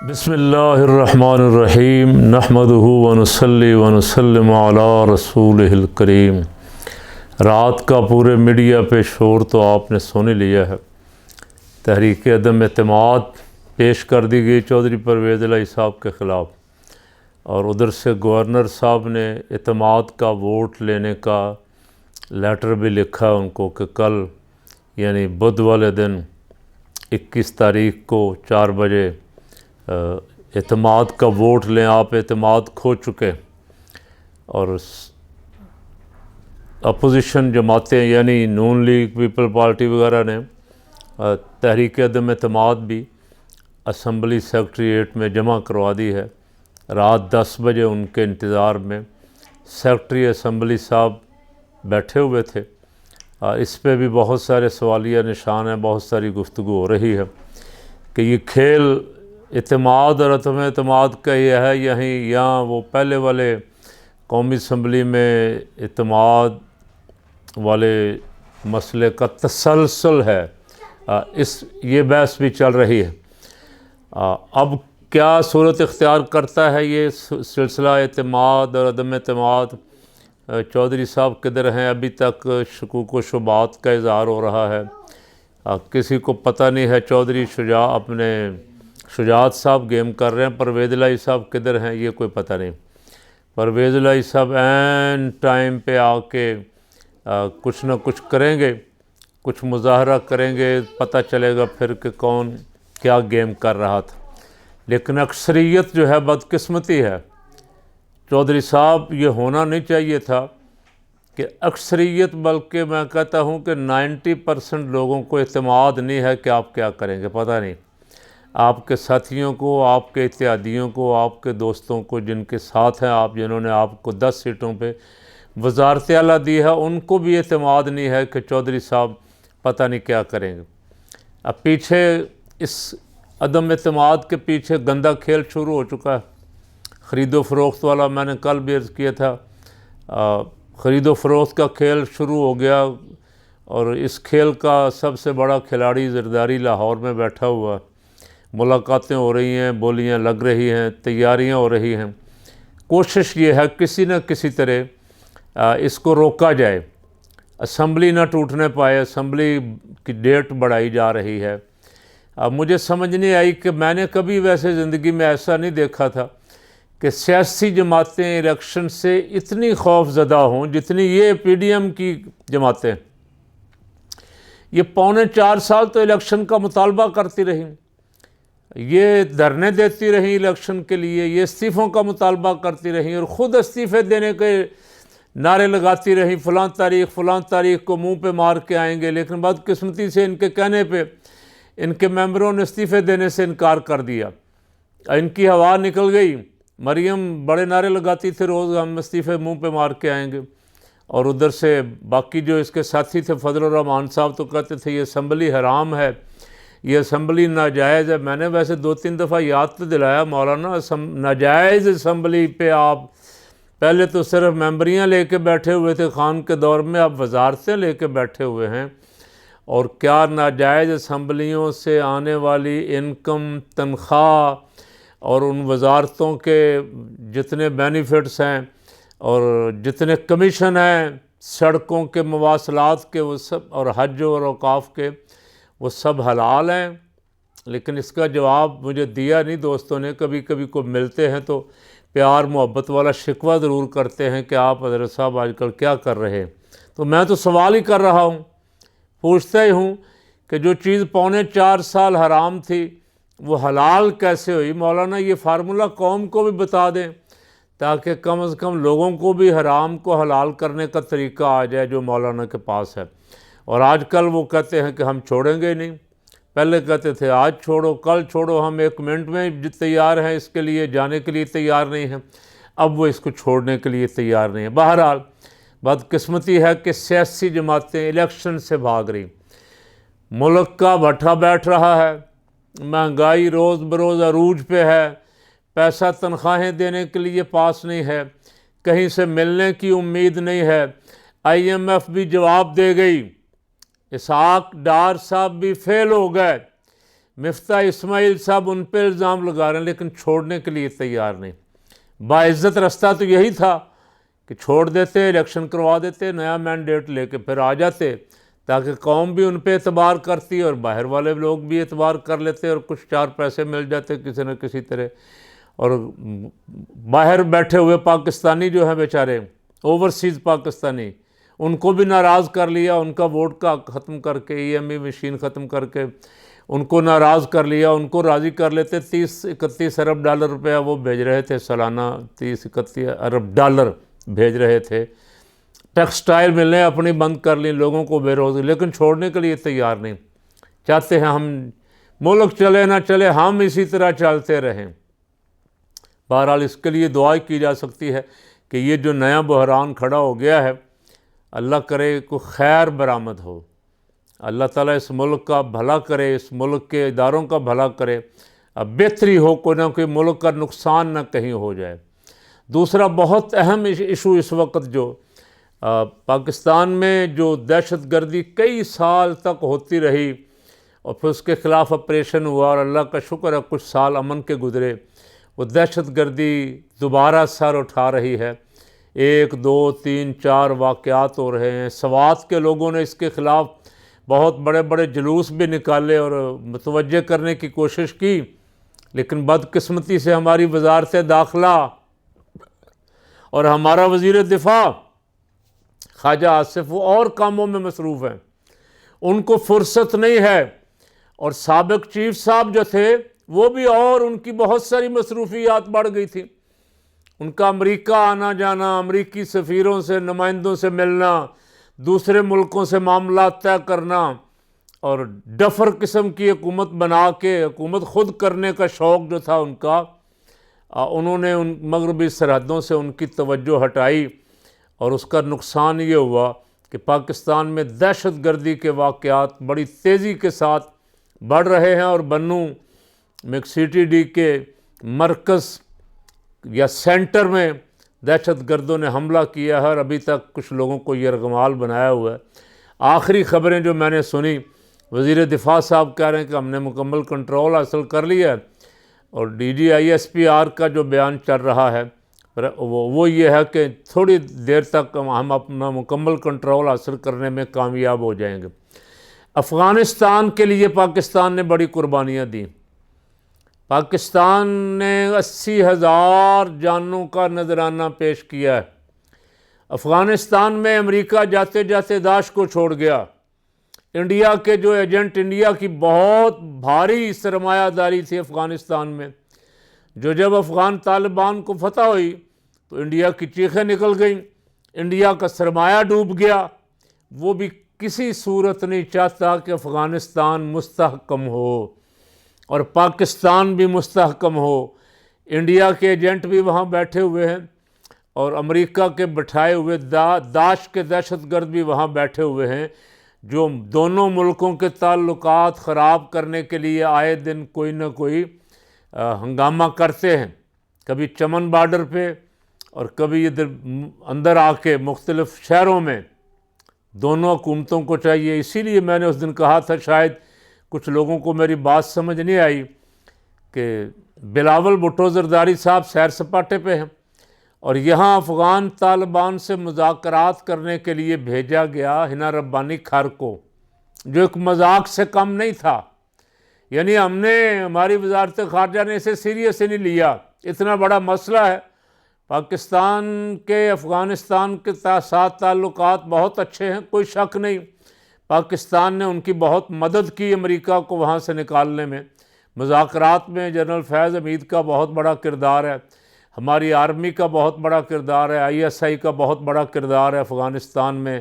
بسم اللہ الرحمن الرحیم نحمدہ ونصلی ونسلم علی رسولہ الکریم۔ رات کا پورے میڈیا پہ شور تو آپ نے سن ہی لیا ہے۔ تحریک عدم اعتماد پیش کر دی گئی چودھری پرویز الہی صاحب کے خلاف، اور ادھر سے گورنر صاحب نے اعتماد کا ووٹ لینے کا لیٹر بھی لکھا ان کو کہ کل یعنی بدھ والے دن 21 تاریخ کو 4 بجے اعتماد کا ووٹ لیں، آپ اعتماد کھو چکے۔ اور اپوزیشن جماعتیں یعنی نون لیگ، پیپل پارٹی وغیرہ نے تحریک عدم اعتماد بھی اسمبلی سیکریٹریٹ میں جمع کروا دی ہے۔ رات 10 بجے ان کے انتظار میں سیکریٹری اسمبلی صاحب بیٹھے ہوئے تھے۔ اس پہ بھی بہت سارے سوالیہ نشان ہیں، بہت ساری گفتگو ہو رہی ہے کہ یہ کھیل اعتماد اور عدم اعتماد کا یہ ہے، یہاں وہ پہلے والے قومی اسمبلی میں اعتماد والے مسئلے کا تسلسل ہے، یہ بحث بھی چل رہی ہے۔ اب کیا صورت اختیار کرتا ہے یہ سلسلہ اعتماد اور عدم اعتماد؟ چودھری صاحب کدھر ہیں؟ ابھی تک شکوک و شبہات کا اظہار ہو رہا ہے، کسی کو پتہ نہیں ہے۔ چودھری شجاعت صاحب گیم کر رہے ہیں، پرویز الہی صاحب کدھر ہیں یہ کوئی پتہ نہیں۔ پرویز الہی صاحب عین ٹائم پہ آ کے کچھ نہ کچھ کریں گے، کچھ مظاہرہ کریں گے، پتہ چلے گا پھر کہ کون کیا گیم کر رہا تھا۔ لیکن اکثریت جو ہے بدقسمتی ہے چودھری صاحب، یہ ہونا نہیں چاہیے تھا کہ اکثریت، بلکہ میں کہتا ہوں کہ 90% لوگوں کو اعتماد نہیں ہے کہ آپ کیا کریں گے، پتہ نہیں۔ آپ کے ساتھیوں کو، آپ کے اتحادیوں کو، آپ کے دوستوں کو جن کے ساتھ ہیں آپ، جنہوں نے آپ کو 10 سیٹوں پہ وزارت اعلیٰ دی ہے، ان کو بھی اعتماد نہیں ہے کہ چودھری صاحب پتہ نہیں کیا کریں گے۔ اب پیچھے اس عدم اعتماد کے پیچھے گندا کھیل شروع ہو چکا ہے، خرید و فروخت والا۔ میں نے کل بھی عرض کیا تھا، خرید و فروخت کا کھیل شروع ہو گیا، اور اس کھیل کا سب سے بڑا کھلاڑی زرداری لاہور میں بیٹھا ہوا ہے۔ ملاقاتیں ہو رہی ہیں، بولیاں لگ رہی ہیں، تیاریاں ہو رہی ہیں۔ کوشش یہ ہے کسی نہ کسی طرح اس کو روکا جائے، اسمبلی نہ ٹوٹنے پائے۔ اسمبلی کی ڈیٹ بڑھائی جا رہی ہے۔ اب مجھے سمجھ نہیں آئی کہ میں نے کبھی ویسے زندگی میں ایسا نہیں دیکھا تھا کہ سیاسی جماعتیں الیکشن سے اتنی خوف زدہ ہوں جتنی یہ پی ڈی ایم کی جماعتیں۔ یہ 3.25 سال تو الیکشن کا مطالبہ کرتی رہیں، یہ دھرنے دیتی رہیں الیکشن کے لیے، یہ استعفوں کا مطالبہ کرتی رہیں، اور خود استعفے دینے کے نعرے لگاتی رہیں، فلاں تاریخ کو منہ پہ مار کے آئیں گے۔ لیکن بدقسمتی سے ان کے کہنے پہ ان کے ممبروں نے استعفے دینے سے انکار کر دیا، ان کی ہوا نکل گئی۔ مریم بڑے نعرے لگاتی تھے روز، ہم استعفے منہ پہ مار کے آئیں گے، اور ادھر سے باقی جو اس کے ساتھی تھے فضل الرحمان صاحب تو کہتے تھے یہ اسمبلی حرام ہے، یہ اسمبلی ناجائز ہے۔ میں نے ویسے 2-3 دفعہ یاد تو دلایا، مولانا ناجائز اسمبلی پہ آپ پہلے تو صرف ممبریاں لے کے بیٹھے ہوئے تھے خان کے دور میں، اب وزارتیں لے کے بیٹھے ہوئے ہیں۔ اور کیا ناجائز اسمبلیوں سے آنے والی انکم، تنخواہ اور ان وزارتوں کے جتنے بینیفٹس ہیں اور جتنے کمیشن ہیں سڑکوں کے، مواصلات کے، وہ سب، اور حج اور اوقاف کے، وہ سب حلال ہیں؟ لیکن اس کا جواب مجھے دیا نہیں دوستوں نے۔ کبھی کبھی کو ملتے ہیں تو پیار محبت والا شکوہ ضرور کرتے ہیں کہ آپ حضرت صاحب آج کل کیا کر رہے ہیں۔ تو میں تو سوال ہی کر رہا ہوں، پوچھتا ہی ہوں کہ جو چیز 3.25 سال حرام تھی وہ حلال کیسے ہوئی؟ مولانا یہ فارمولہ قوم کو بھی بتا دیں تاکہ کم از کم لوگوں کو بھی حرام کو حلال کرنے کا طریقہ آ جائے جو مولانا کے پاس ہے۔ اور آج کل وہ کہتے ہیں کہ ہم چھوڑیں گے نہیں، پہلے کہتے تھے آج چھوڑو، کل چھوڑو، ہم 1 منٹ میں تیار ہیں، اس کے لیے جانے کے لیے تیار نہیں ہیں، اب وہ اس کو چھوڑنے کے لیے تیار نہیں ہیں۔ بہرحال بدقسمتی ہے کہ سیاسی جماعتیں الیکشن سے بھاگ رہی، ملک کا بھٹا بیٹھ رہا ہے، مہنگائی روز بروز عروج پہ ہے، پیسہ تنخواہیں دینے کے لیے پاس نہیں ہے، کہیں سے ملنے کی امید نہیں ہے، IMF بھی جواب دے گئی، اسحاق ڈار صاحب بھی فیل ہو گئے، مفتاح اسماعیل صاحب ان پہ الزام لگا رہے ہیں لیکن چھوڑنے کے لیے تیار نہیں۔ باعزت رستہ تو یہی تھا کہ چھوڑ دیتے، الیکشن کروا دیتے، نیا مینڈیٹ لے کے پھر آ جاتے، تاکہ قوم بھی ان پہ اعتبار کرتی اور باہر والے لوگ بھی اعتبار کر لیتے اور کچھ چار پیسے مل جاتے کسی نہ کسی طرح۔ اور باہر بیٹھے ہوئے پاکستانی جو ہیں بیچارے، اوورسیز پاکستانی، ان کو بھی ناراض کر لیا، ان کا ووٹ کا ختم کر کے، ای ایم ای مشین ختم کر کے ان کو ناراض کر لیا۔ ان کو راضی کر لیتے، 30-31 ارب ڈالر روپیہ وہ بھیج رہے تھے سالانہ، 30-31 ارب ڈالر بھیج رہے تھے۔ ٹیکسٹائل ملیں اپنی بند کر لیں، لوگوں کو بے روزگاری، لیکن چھوڑنے کے لیے تیار نہیں، چاہتے ہیں ہم ملک چلے نہ چلے ہم اسی طرح چلتے رہیں۔ بہرحال اس کے لیے دعا کی جا سکتی ہے کہ یہ جو نیا بحران کھڑا ہو گیا ہے، اللہ کرے کوئی خیر برآمد ہو، اللہ تعالیٰ اس ملک کا بھلا کرے، اس ملک کے اداروں کا بھلا کرے، اب بہتری ہو، کوئی نہ کوئی ملک کا نقصان نہ کہیں ہو جائے۔ دوسرا بہت اہم ایشو اس وقت جو پاکستان میں جو دہشت گردی کئی سال تک ہوتی رہی اور پھر اس کے خلاف آپریشن ہوا اور اللہ کا شکر ہے کچھ سال امن کے گزرے، وہ دہشت گردی دوبارہ سر اٹھا رہی ہے۔ 1 2 3 4 واقعات ہو رہے ہیں۔ سوات کے لوگوں نے اس کے خلاف بہت بڑے بڑے جلوس بھی نکالے اور متوجہ کرنے کی کوشش کی، لیکن بدقسمتی سے ہماری وزارت داخلہ اور ہمارا وزیر دفاع خواجہ آصف وہ اور کاموں میں مصروف ہیں، ان کو فرصت نہیں ہے، اور سابق چیف صاحب جو تھے وہ بھی، اور ان کی بہت ساری مصروفیات بڑھ گئی تھی، ان کا امریکہ آنا جانا، امریکی سفیروں سے، نمائندوں سے ملنا، دوسرے ملکوں سے معاملات طے کرنا، اور ڈفر قسم کی حکومت بنا کے حکومت خود کرنے کا شوق جو تھا ان کا، انہوں نے ان مغربی سرحدوں سے ان کی توجہ ہٹائی، اور اس کا نقصان یہ ہوا کہ پاکستان میں دہشت گردی کے واقعات بڑی تیزی کے ساتھ بڑھ رہے ہیں، اور بنو میکسیٹی ڈی کے مرکز یا سینٹر میں دہشت گردوں نے حملہ کیا ہے، اور ابھی تک کچھ لوگوں کو یرغمال بنایا ہوا ہے۔ آخری خبریں جو میں نے سنی، وزیر دفاع صاحب کہہ رہے ہیں کہ ہم نے مکمل کنٹرول حاصل کر لیا ہے، اور D G I S P R کا جو بیان چل رہا ہے وہ یہ ہے کہ تھوڑی دیر تک ہم اپنا مکمل کنٹرول حاصل کرنے میں کامیاب ہو جائیں گے۔ افغانستان کے لیے پاکستان نے بڑی قربانیاں دیں، پاکستان نے 80,000 جانوں کا نذرانہ پیش کیا ہے۔ افغانستان میں امریکہ جاتے جاتے داعش کو چھوڑ گیا، انڈیا کے جو ایجنٹ، انڈیا کی بہت بھاری سرمایہ داری تھی افغانستان میں، جو جب افغان طالبان کو فتح ہوئی تو انڈیا کی چیخیں نکل گئیں، انڈیا کا سرمایہ ڈوب گیا۔ وہ بھی کسی صورت نہیں چاہتا کہ افغانستان مستحکم ہو اور پاکستان بھی مستحکم ہو۔ انڈیا کے ایجنٹ بھی وہاں بیٹھے ہوئے ہیں، اور امریکہ کے بٹھائے ہوئے داعش کے دہشت گرد بھی وہاں بیٹھے ہوئے ہیں، جو دونوں ملکوں کے تعلقات خراب کرنے کے لیے آئے دن کوئی نہ کوئی ہنگامہ کرتے ہیں، کبھی چمن بارڈر پہ اور کبھی ادھر اندر آ کے مختلف شہروں میں۔ دونوں حکومتوں کو چاہیے، اسی لیے میں نے اس دن کہا تھا، شاید کچھ لوگوں کو میری بات سمجھ نہیں آئی، کہ بلاول بھٹو زرداری صاحب سیر سپاٹے پہ ہیں، اور یہاں افغان طالبان سے مذاکرات کرنے کے لیے بھیجا گیا ہنا ربانی کھر کو، جو ایک مذاق سے کم نہیں تھا۔ یعنی ہماری وزارت خارجہ نے اسے سیریس نہیں لیا، اتنا بڑا مسئلہ ہے۔ پاکستان کے افغانستان کے ساتھ تعلقات بہت اچھے ہیں، کوئی شک نہیں، پاکستان نے ان کی بہت مدد کی امریکہ کو وہاں سے نکالنے میں، مذاکرات میں جنرل فیض حمید کا بہت بڑا کردار ہے، ہماری آرمی کا بہت بڑا کردار ہے، آئی ایس آئی کا بہت بڑا کردار ہے افغانستان میں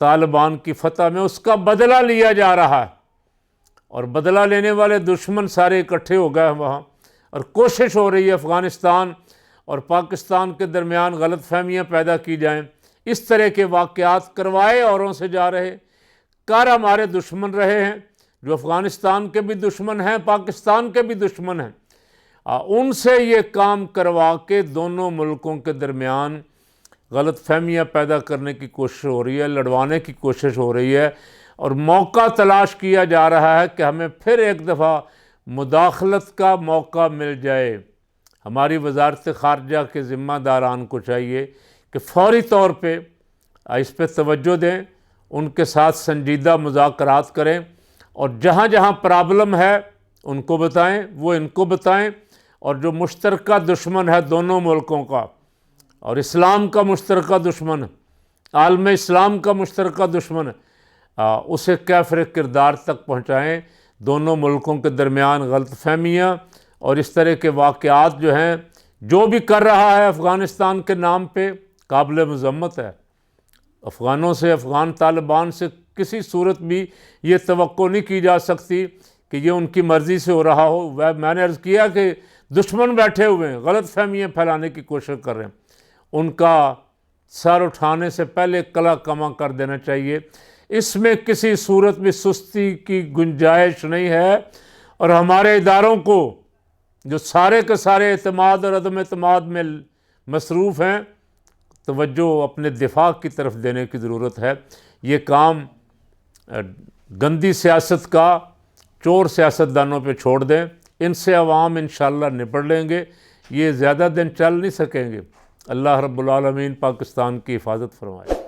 طالبان کی فتح میں۔ اس کا بدلہ لیا جا رہا ہے، اور بدلہ لینے والے دشمن سارے اکٹھے ہو گئے ہیں وہاں، اور کوشش ہو رہی ہے افغانستان اور پاکستان کے درمیان غلط فہمیاں پیدا کی جائیں، اس طرح کے واقعات کروائے اوروں سے جا رہے، کر ہمارے دشمن رہے ہیں، جو افغانستان کے بھی دشمن ہیں، پاکستان کے بھی دشمن ہیں، ان سے یہ کام کروا کے دونوں ملکوں کے درمیان غلط فہمیاں پیدا کرنے کی کوشش ہو رہی ہے، لڑوانے کی کوشش ہو رہی ہے، اور موقع تلاش کیا جا رہا ہے کہ ہمیں پھر ایک دفعہ مداخلت کا موقع مل جائے، ہماری وزارت خارجہ کے ذمہ داران کو چاہیے کہ فوری طور پہ اس پہ توجہ دیں، ان کے ساتھ سنجیدہ مذاکرات کریں، اور جہاں جہاں پرابلم ہے ان کو بتائیں، وہ ان کو بتائیں، اور جو مشترکہ دشمن ہے دونوں ملکوں کا اور اسلام کا مشترکہ دشمن، عالم اسلام کا مشترکہ دشمن، اسے کیفر کردار تک پہنچائیں۔ دونوں ملکوں کے درمیان غلط فہمیاں اور اس طرح کے واقعات جو ہیں، جو بھی کر رہا ہے افغانستان کے نام پہ، قابل مذمت ہے۔ افغانوں سے، افغان طالبان سے کسی صورت بھی یہ توقع نہیں کی جا سکتی کہ یہ ان کی مرضی سے ہو رہا ہو۔ میں نے عرض کیا کہ دشمن بیٹھے ہوئے ہیں، غلط فہمیاں پھیلانے کی کوشش کر رہے ہیں، ان کا سر اٹھانے سے پہلے کلا کما کر دینا چاہیے۔ اس میں کسی صورت بھی سستی کی گنجائش نہیں ہے، اور ہمارے اداروں کو جو سارے کے سارے اعتماد اور عدم اعتماد میں مصروف ہیں، توجہ اپنے دفاع کی طرف دینے کی ضرورت ہے۔ یہ کام گندی سیاست کا چور سیاستدانوں پہ چھوڑ دیں، ان سے عوام انشاءاللہ نپٹ لیں گے، یہ زیادہ دن چل نہیں سکیں گے۔ اللہ رب العالمین پاکستان کی حفاظت فرمائے۔